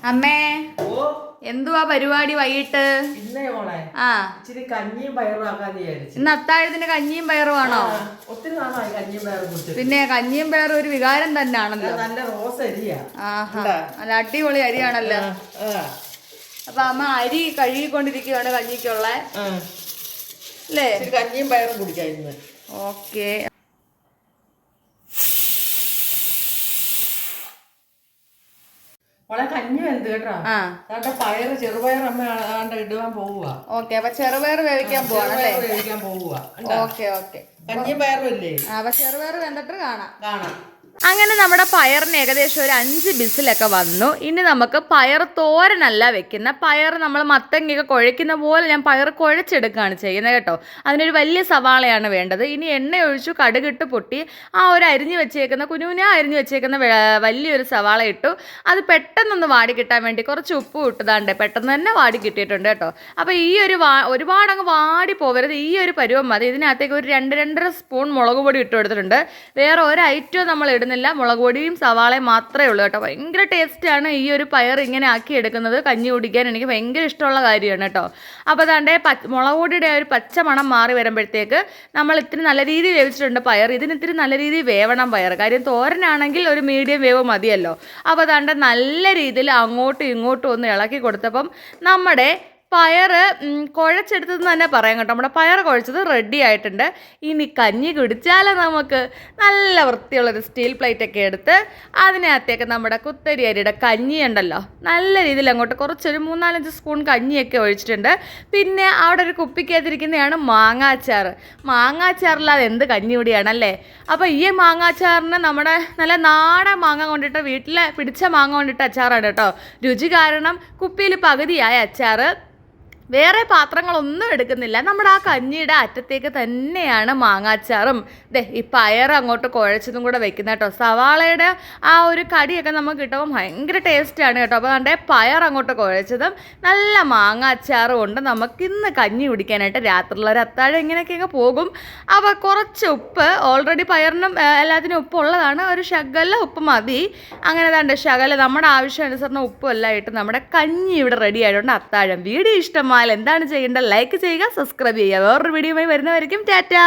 അമ്മേ ഓ എന്തുവാ പരിപാടി വൈകിട്ട്? ഇന്നേ മോളെ ആ ഇച്ചിരി കഞ്ഞിയും പയറും ആക്കാന്ന് വിചാരിച്ചു. ഇന്ന് അത്താഴത്തിന് കഞ്ഞിയും പയറുമാണോ? ഒത്തിരി നാളായി കഞ്ഞിയും പയറും കുടിച്ചിട്ട്. പിന്നെ കഞ്ഞിയും പയറും ഒരു വികാരം തന്നെയാണല്ലോ. നല്ല റോസ് അരിയാ. ആഹാ നല്ല അടിപൊളി അരിയാണല്ലോ. അപ്പൊ അമ്മ അരി കഴുകിക്കൊണ്ടിരിക്കുകയാണ് കഞ്ഞിക്കുള്ള അല്ലേ? കഞ്ഞിയും പയറും കുടിക്കായിരുന്നു. ഓക്കെ മോളെ കഞ്ഞി എന്ത് കേട്ടോ. പയറ് ചെറുപയർ അമ്മ ഇടുവാൻ പോവുക. ഓക്കെ അപ്പൊ ചെറുപയർ വേവിക്കാൻ പോവാണല്ലേ? വേവിക്കാൻ പോവുക. ഓക്കെ ഓക്കെ കഞ്ഞിയും പയറും ഇല്ലേ? അപ്പൊ ചെറുപയർ വെന്തിട്ട് കാണാം. അങ്ങനെ നമ്മുടെ പയറിന് ഏകദേശം ഒരു 5 ബിസിലൊക്കെ വന്നു. ഇനി നമുക്ക് പയർ തോരനല്ല വെക്കുന്ന, പയർ നമ്മൾ മത്തങ്ങയൊക്കെ കുഴയ്ക്കുന്ന പോലെ ഞാൻ പയർ കുഴച്ചെടുക്കുകയാണ് ചെയ്യുന്നത് കേട്ടോ. അതിനൊരു വലിയ സവാളയാണ് വേണ്ടത്. ഇനി എണ്ണ ഒഴിച്ചു കടുകിട്ട് പൊട്ടി ആ ഒരു അരിഞ്ഞു വെച്ചേക്കുന്ന അരിഞ്ഞു വെച്ചേക്കുന്ന വലിയൊരു സവാള ഇട്ടു. അത് പെട്ടെന്നൊന്ന് വാടി കിട്ടാൻ വേണ്ടി കുറച്ച് ഉപ്പ് ഇട്ടതാണ്ട് പെട്ടെന്ന് തന്നെ വാടി കിട്ടിയിട്ടുണ്ട് കേട്ടോ. അപ്പോൾ ഈ ഒരു ഒരുപാട് അങ്ങ് വാടി പോകരുത്, ഈ ഒരു പരുവം മതി. ഇതിനകത്തേക്ക് ഒരു 2-2.5 സ്പൂൺ മുളക് പൊടി ഇട്ട് കൊടുത്തിട്ടുണ്ട്. വേറെ ഒരു ഐറ്റവും നമ്മൾ ഇടുന്നില്ല, മുളക് പൊടിയും സവാളയും മാത്രമേ ഉള്ളൂ കേട്ടോ. ഭയങ്കര ടേസ്റ്റാണ് ഈ ഒരു പയർ ഇങ്ങനെ ആക്കി എടുക്കുന്നത്. കഞ്ഞി കുടിക്കാൻ എനിക്ക് ഭയങ്കര ഇഷ്ടമുള്ള കാര്യമാണ് കേട്ടോ. അപ്പോൾ അതാണ്ട് മുളക് പൊടിയുടെ ഒരു പച്ച മണം മാറി വരുമ്പോഴത്തേക്ക് നമ്മൾ ഇത്തിരി നല്ല രീതിയിൽ വേവിച്ചിട്ടുണ്ട് പയർ. ഇതിന് ഇത്തിരി നല്ല രീതിയിൽ വേവണം പയർ, കാര്യം തോരനാണെങ്കിൽ ഒരു മീഡിയം വേവ് മതിയല്ലോ. അപ്പോൾ അതാണ്ട് നല്ല രീതിയിൽ അങ്ങോട്ടും ഇങ്ങോട്ടും ഒന്ന് ഇളക്കി കൊടുത്തപ്പം നമ്മുടെ പയർ കുഴച്ചെടുത്തതെന്ന് തന്നെ പറയാം കേട്ടോ. നമ്മുടെ പയർ കുഴച്ചത് റെഡി ആയിട്ടുണ്ട്. ഇനി കഞ്ഞി കുടിച്ചാലോ നമുക്ക്. നല്ല വൃത്തിയുള്ളൊരു സ്റ്റീൽ പ്ലേറ്റൊക്കെ എടുത്ത് അതിനകത്തേക്ക് നമ്മുടെ കുത്തരി അരിയുടെ കഞ്ഞി ഉണ്ടല്ലോ, നല്ല രീതിയിൽ അങ്ങോട്ട് കുറച്ചൊരു 3-4 സ്പൂൺ കഞ്ഞിയൊക്കെ ഒഴിച്ചിട്ടുണ്ട്. പിന്നെ അവിടെ ഒരു കുപ്പിക്കകത്തിരിക്കുന്നതാണ് മാങ്ങാച്ചാർ. മാങ്ങാച്ചാറില്ലാതെ എന്ത് കഞ്ഞി കൂടിയാണല്ലേ. അപ്പോൾ ഈ മാങ്ങാച്ചാറിന് നമ്മുടെ നല്ല നാടൻ മാങ്ങ കൊണ്ടിട്ട് വീട്ടിൽ പിടിച്ച മാങ്ങ കൊണ്ടിട്ട് അച്ചാറാണ് കേട്ടോ. രുചി കാരണം കുപ്പിയിൽ പകുതിയായ അച്ചാർ. വേറെ പാത്രങ്ങളൊന്നും എടുക്കുന്നില്ല, നമ്മുടെ ആ കഞ്ഞിയുടെ അറ്റത്തേക്ക് തന്നെയാണ് മാങ്ങാച്ചാറും ഈ പയർ അങ്ങോട്ട് കുഴച്ചതും കൂടെ വെക്കുന്നത് കേട്ടോ. സവാളയുടെ ആ ഒരു കടിയൊക്കെ നമുക്ക് കിട്ടുമ്പോൾ ഭയങ്കര ടേസ്റ്റാണ് കേട്ടോ. അപ്പോൾ അതിൻ്റെ പയർ അങ്ങോട്ട് കുഴച്ചതും നല്ല മാങ്ങാച്ചാറും കൊണ്ട് നമുക്കിന്ന് കഞ്ഞി കുടിക്കാനായിട്ട് രാത്രിയുള്ളൊരു അത്താഴം ഇങ്ങനെയൊക്കെ അങ്ങ് പോകും. അപ്പോൾ കുറച്ച് ഉപ്പ്, ഓൾറെഡി പയറിനും എല്ലാത്തിനും ഉപ്പുള്ളതാണ്, ഒരു ശകല ഉപ്പ് മതി. അങ്ങനെ തന്നെ ശകല നമ്മുടെ ആവശ്യാനുസരണം ഉപ്പും എല്ലാം ഇട്ട് നമ്മുടെ കഞ്ഞി ഇവിടെ റെഡി ആയതുകൊണ്ട് അത്താഴം. വീഡിയോ ഇഷ്ടമായി എന്താണ് ചെയ്യേണ്ടത്? ലൈക്ക് ചെയ്യുക, സബ്സ്ക്രൈബ് ചെയ്യുക. വേറൊരു വീഡിയോയുമായി വരുന്നവരിക്കും ടാറ്റാ.